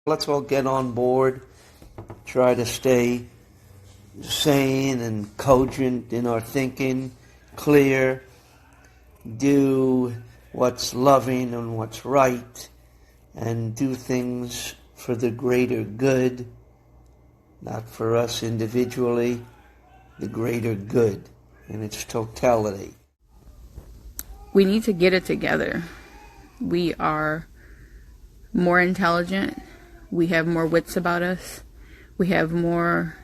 Let's all get on board, try to stay sane and cogent in our thinking, clear, do what's loving and what's right, and do things for the greater good, not for us individually, the greater good in its totality. We need to get it together. We are more intelligent. We have more wits about us. We have more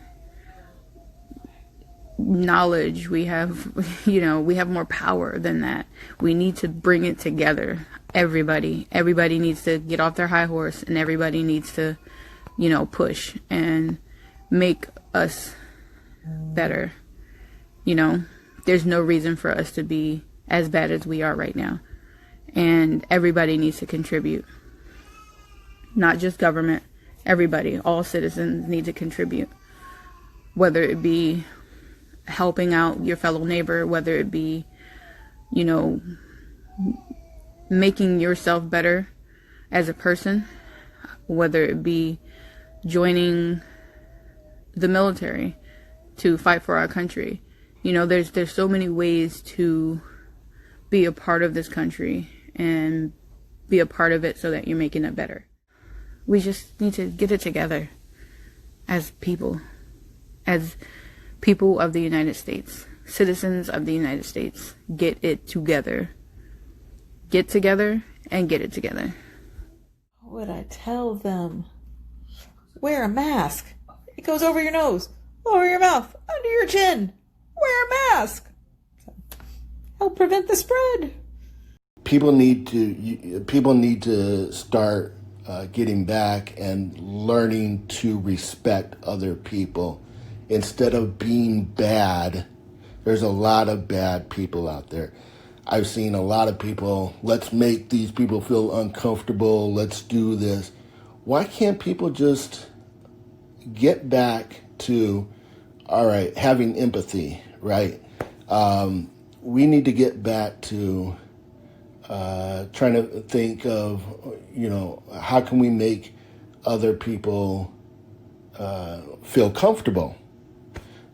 knowledge. We have, we have more power than that. We need to bring it together. Everybody needs to get off their high horse, and everybody needs to, push and make us better. There's no reason for us to be as bad as we are right now. And everybody needs to contribute. Not just government, everybody, all citizens need to contribute. Whether it be helping out your fellow neighbor, whether it be, making yourself better as a person, whether it be joining the military to fight for our country. There's so many ways to be a part of this country and be a part of it so that you're making it better. We just need to get it together as people of the United States, citizens of the United States. Get it together. Get together and get it together. What would I tell them? Wear a mask. It goes over your nose, over your mouth, under your chin. Wear a mask. Help prevent the spread. People need to start getting back and learning to respect other people instead of being bad. There's a lot of bad people out there. I've seen a lot of people, let's make these people feel uncomfortable, let's do this. Why can't people just get back to, all right, having empathy, right? We need to get back to trying to think of, how can we make other people feel comfortable?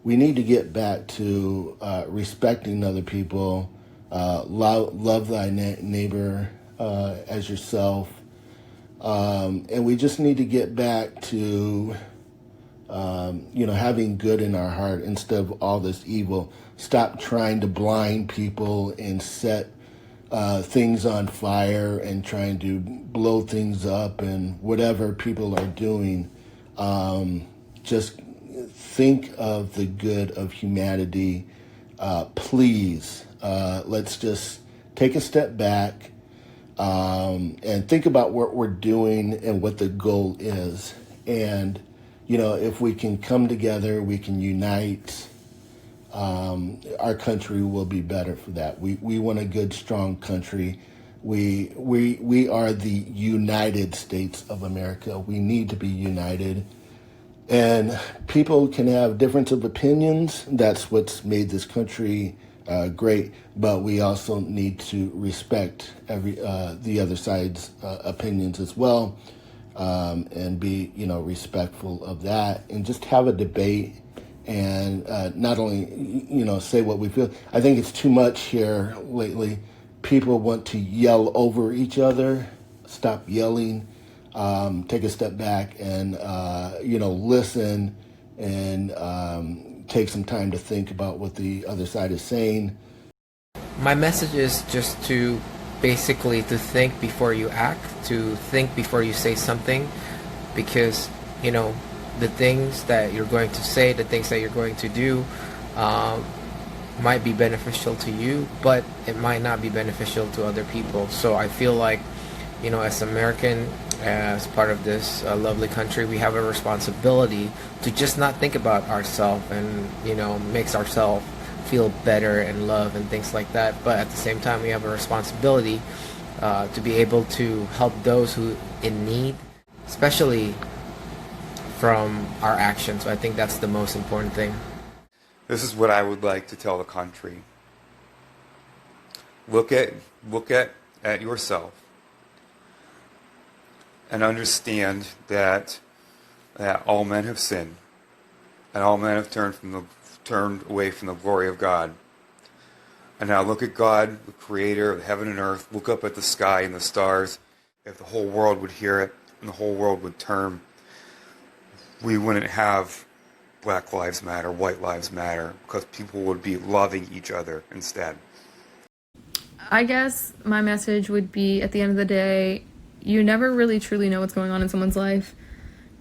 We need to get back to respecting other people, love thy neighbor as yourself. And we just need to get back to, having good in our heart instead of all this evil. Stop trying to blind people and set things on fire and trying to blow things up and whatever people are doing. Just think of the good of humanity. Please, let's just take a step back and think about what we're doing and what the goal is. And, if we can come together, we can unite, our country will be better for that. We want a good, strong country. We are the United States of America. We need to be united. And people can have difference of opinions. That's what's made this country great. But we also need to respect the other side's opinions as well, and be respectful of that, and just have a debate. And not only say what we feel. I think it's too much here lately. People want to yell over each other. Stop yelling. Take a step back and, listen and take some time to think about what the other side is saying. My message is just to basically to think before you act, to think before you say something, because, the things that you're going to say, the things that you're going to do might be beneficial to you, but it might not be beneficial to other people. So I feel like, as American, as part of this lovely country, we have a responsibility to just not think about ourselves and, makes ourselves feel better and love and things like that. But at the same time, we have a responsibility to be able to help those who in need, especially from our actions. So I think that's the most important thing. This is what I would like to tell the country. Look at yourself and understand that all men have sinned, and all men have turned away from the glory of God. And now look at God, the creator of heaven and earth. Look up at the sky and the stars. If the whole world would hear it and the whole world would turn, we wouldn't have Black Lives Matter, White Lives Matter, because people would be loving each other instead. I guess my message would be, at the end of the day, you never really truly know what's going on in someone's life.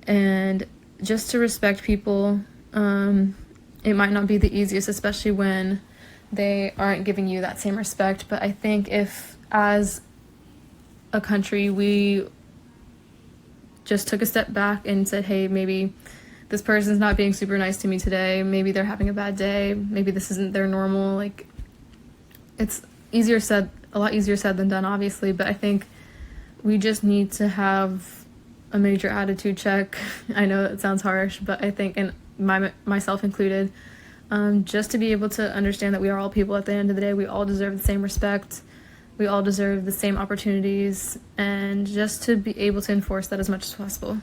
And just to respect people, it might not be the easiest, especially when they aren't giving you that same respect. But I think if, as a country, we just took a step back and said, hey, maybe this person's not being super nice to me today, maybe they're having a bad day, maybe this isn't their normal, like, it's a lot easier said than done, obviously, but I think we just need to have a major attitude check. I know it sounds harsh, but I think, and myself included, just to be able to understand that we are all people at the end of the day. We all deserve the same respect. We all deserve the same opportunities, and just to be able to enforce that as much as possible.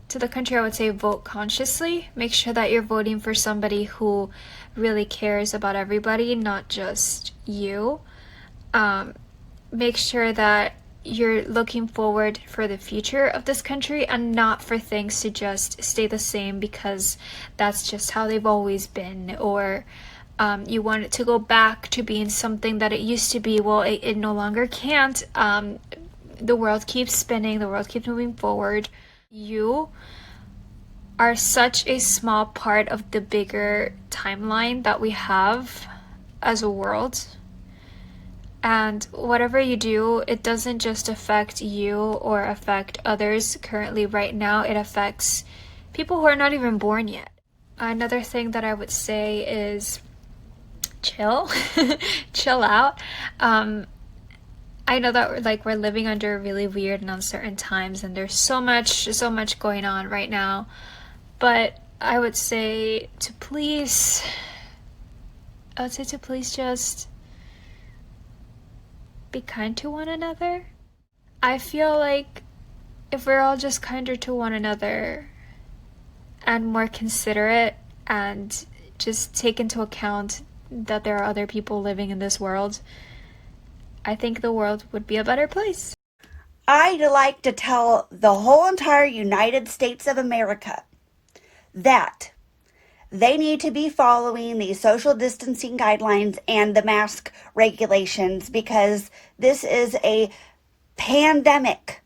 To the country, I would say vote consciously. Make sure that you're voting for somebody who really cares about everybody, not just you. Make sure that you're looking forward for the future of this country and not for things to just stay the same because that's just how they've always been, or you want it to go back to being something that it used to be. Well, it no longer can't. The world keeps spinning, the world keeps moving forward. You are such a small part of the bigger timeline that we have as a world. And whatever you do, it doesn't just affect you or affect others currently right now. It affects people who are not even born yet. Another thing that I would say is chill. Chill out. I know that we're living under really weird and uncertain times, and there's so much going on right now. But I would say to please just be kind to one another. I feel like if we're all just kinder to one another and more considerate and just take into account that there are other people living in this world, I think the world would be a better place. I'd like to tell the whole entire United States of America that they need to be following the social distancing guidelines and the mask regulations, because this is a pandemic,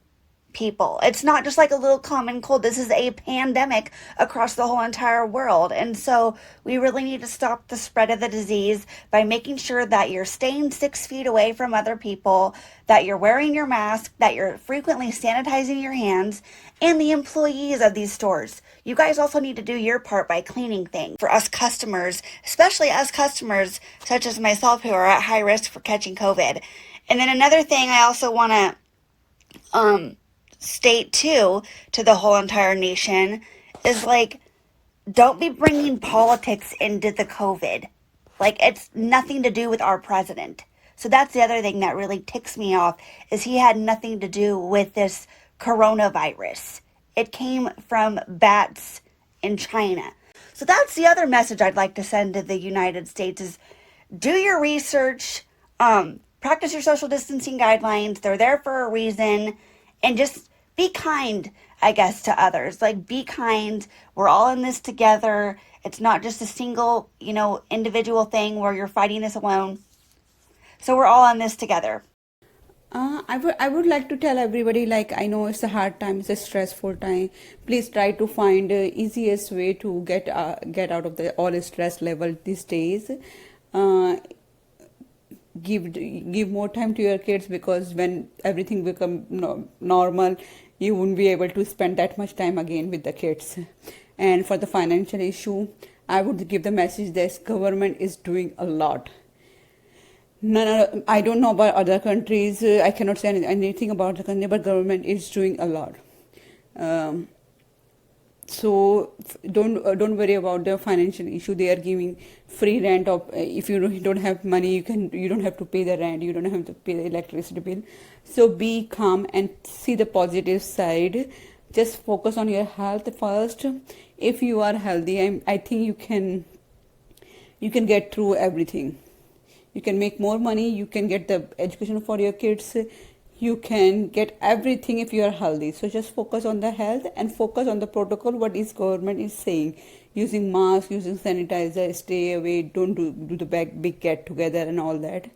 people. It's not just like a little common cold. This is a pandemic across the whole entire world. And so we really need to stop the spread of the disease by making sure that you're staying 6 feet away from other people, that you're wearing your mask, that you're frequently sanitizing your hands, and the employees of these stores. You guys also need to do your part by cleaning things. For us customers, especially us customers such as myself who are at high risk for catching COVID. And then another thing I also want to state too to the whole entire nation is, like, don't be bringing politics into the COVID. Like, it's nothing to do with our president. So that's the other thing that really ticks me off, is he had nothing to do with this coronavirus. It came from bats in China. So that's the other message I'd like to send to the United States is do your research, practice your social distancing guidelines. They're there for a reason. And just be kind, I guess, to others. Like, be kind. We're all in this together. It's not just a single, individual thing where you're fighting this alone. So we're all in this together. I would like to tell everybody, like, I know it's a hard time, it's a stressful time. Please try to find the easiest way to get out of the all stress level these days. Give more time to your kids, because when everything become normal, you won't be able to spend that much time again with the kids. And for the financial issue, I would give the message that government is doing a lot. No, I don't know about other countries. I cannot say anything about the country, but government is doing a lot. So don't worry about the financial issue. They are giving free rent of if you don't have money, you don't have to pay the rent, you don't have to pay the electricity bill. So be calm and see the positive side. Just focus on your health first. If you are healthy, I think you can get through everything. You can make more money, you can get the education for your kids, you can get everything if you are healthy. So just focus on the health and focus on the protocol, what is government is saying. Using mask, using sanitizer, stay away, don't do the big get together and all that.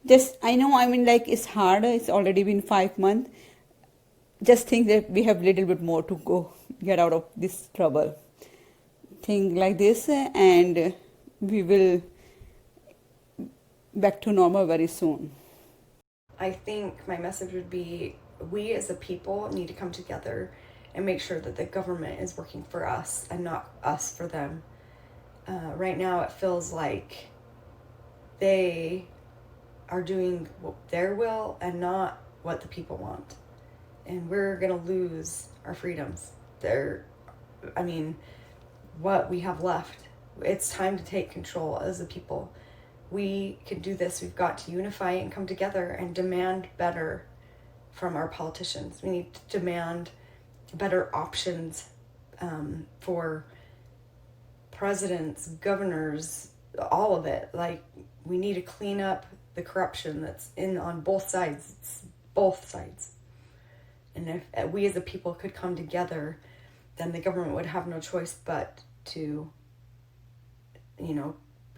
Just, I know, I mean, like, it's hard, it's already been 5 months. Just think that we have little bit more to go, get out of this trouble. Think like this and we will back to normal very soon. I think my message would be we as a people need to come together and make sure that the government is working for us and not us for them. Right now it feels like they are doing their will and not what the people want. And we're going to lose our freedoms. What we have left. It's time to take control as a people. We can do this. We've got to unify and come together and demand better from our politicians. We need to demand better options for presidents, governors, all of it. Like, we need to clean up the corruption that's on both sides. It's both sides. And if we as a people could come together, then the government would have no choice but to,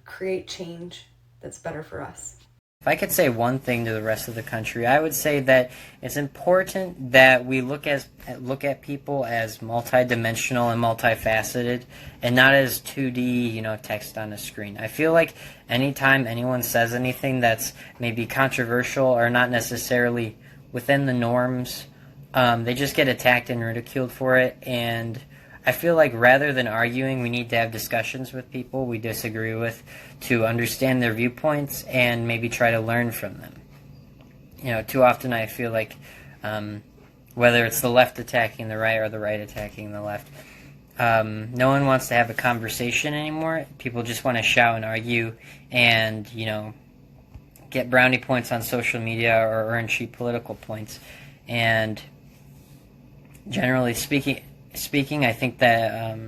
create change that's better for us. If I could say one thing to the rest of the country, I would say that it's important that we look at people as multidimensional and multifaceted, and not as 2D, text on a screen. I feel like anytime anyone says anything that's maybe controversial or not necessarily within the norms, they just get attacked and ridiculed for it. And I feel like rather than arguing, we need to have discussions with people we disagree with to understand their viewpoints and maybe try to learn from them. Too often I feel like whether it's the left attacking the right or the right attacking the left, no one wants to have a conversation anymore. People just want to shout and argue and, get brownie points on social media or earn cheap political points. And generally speaking, I think that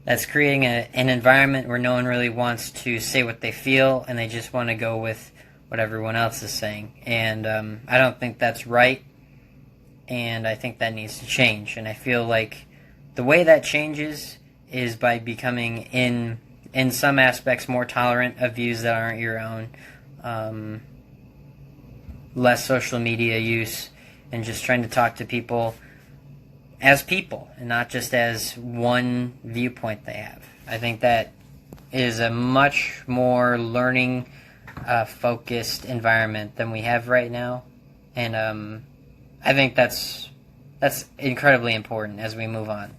that's creating an environment where no one really wants to say what they feel, and they just want to go with what everyone else is saying. And I don't think that's right, and I think that needs to change. And I feel like the way that changes is by becoming, in some aspects, more tolerant of views that aren't your own, less social media use, and just trying to talk to people as people and not just as one viewpoint they have. I think that is a much more learning focused environment than we have right now, and I think that's incredibly important as we move on.